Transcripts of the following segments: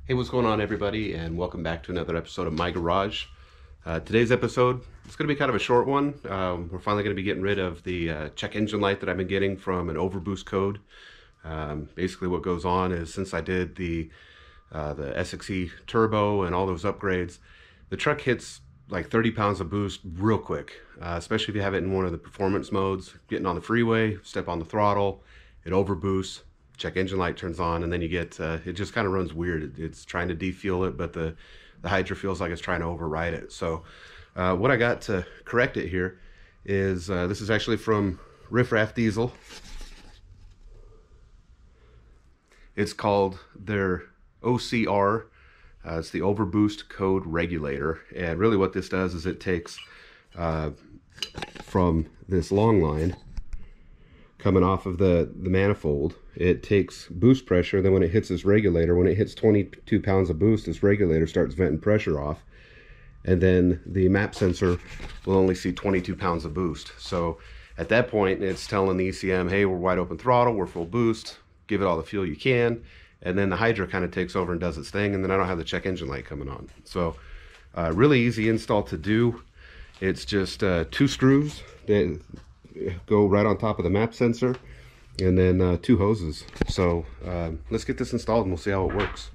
Hey, what's going on, everybody, and welcome back to another episode of My Garage. Today's episode is going to be kind of a short one. We're finally going to be getting rid of the check engine light that I've been getting from an overboost code. Basically what goes on is, since I did the SXE turbo and all those upgrades, the truck hits like 30 pounds of boost real quick, especially if you have it in one of the performance modes. Getting on the freeway, step on the throttle, it overboosts, check engine light turns on, and then you get, it just kind of runs weird. It's trying to defuel it, but the Hydra feels like it's trying to override it. So what I got to correct it here is, this is actually from Riff Raff Diesel. It's called their OCR. It's the overboost code regulator, and really what this does is it takes from this long line coming off of the manifold, it takes boost pressure. Then when it hits this regulator, when it hits 22 pounds of boost, this regulator starts venting pressure off, and then the map sensor will only see 22 pounds of boost. So at that point, it's telling the ECM, hey, we're wide open throttle, we're full boost, give it all the fuel you can. And then the Hydra kind of takes over and does its thing, and then I don't have the check engine light coming on. So really easy install to do. It's just 2 screws that go right on top of the map sensor, and then 2 hoses. So let's get this installed and we'll see how it works.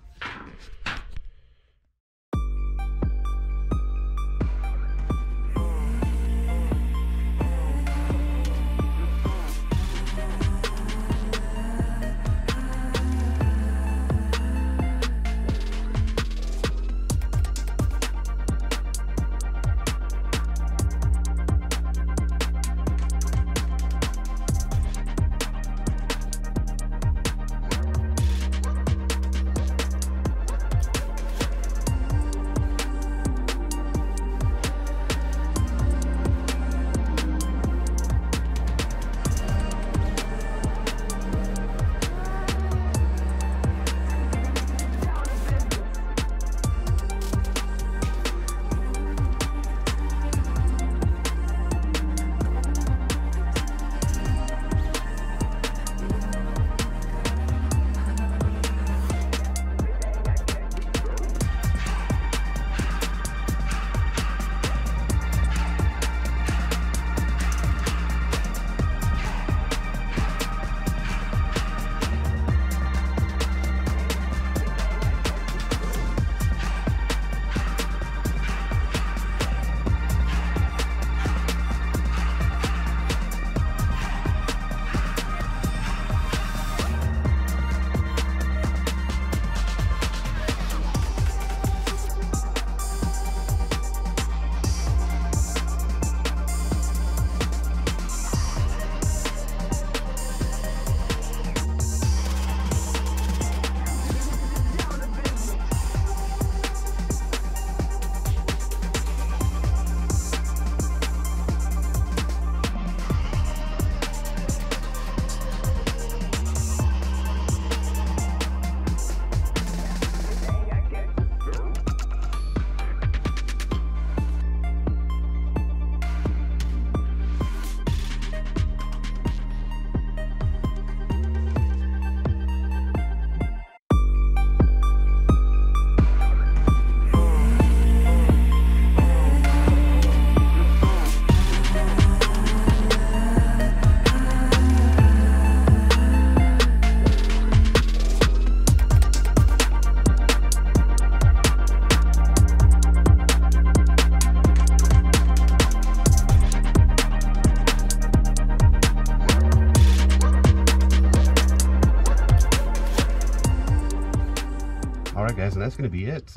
Alright guys, and that's going to be it.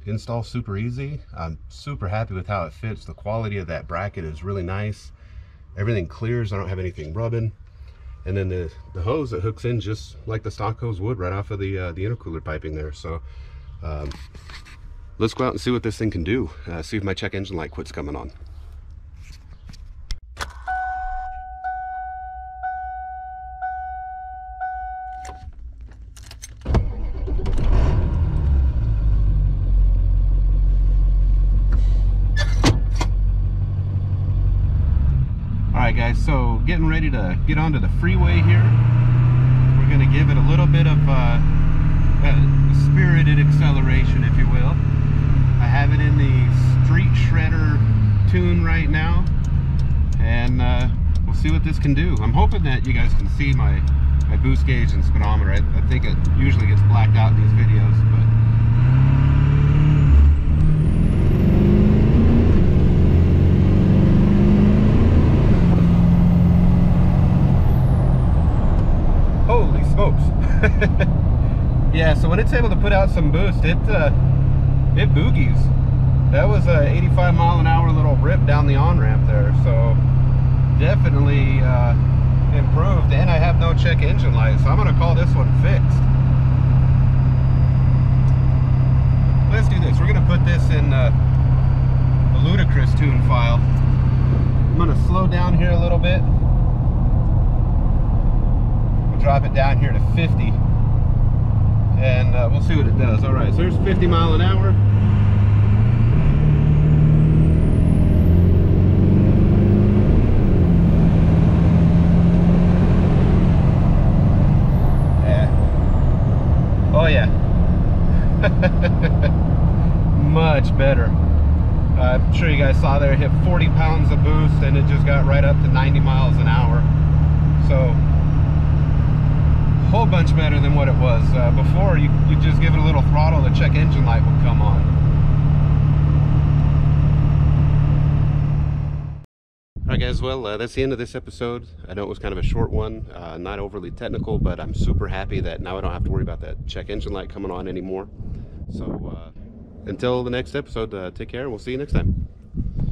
Install super easy. I'm super happy with how it fits. The quality of that bracket is really nice. Everything clears, I don't have anything rubbing. And then the hose that hooks in just like the stock hose would, right off of the intercooler piping there. So let's go out and see what this thing can do. See if my check engine light quits coming on. Alright guys, so getting ready to get onto the freeway here. We're going to give it a little bit of spirited acceleration. right now, and we'll see what this can do. I'm hoping that you guys can see my boost gauge and speedometer. I think it usually gets blacked out in these videos, but holy smokes. Yeah, so when it's able to put out some boost, it boogies. That was a 85 mile an hour little rip down the on-ramp there, so definitely improved. And I have no check engine light, so I'm gonna call this one fixed. Let's do this. We're gonna put this in a Ludicrous tune file. I'm gonna slow down here a little bit. We'll drop it down here to 50, and we'll see what it does. All right, so there's 50 mile an hour. Oh yeah. Much better. I'm sure you guys saw there, it hit 40 pounds of boost and it just got right up to 90 miles an hour. So a whole bunch better than what it was. Before, you just give it a little throttle, the check engine light would come on. Alright guys, well that's the end of this episode. I know it was kind of a short one, not overly technical, but I'm super happy that now I don't have to worry about that check engine light coming on anymore. So until the next episode, take care and we'll see you next time.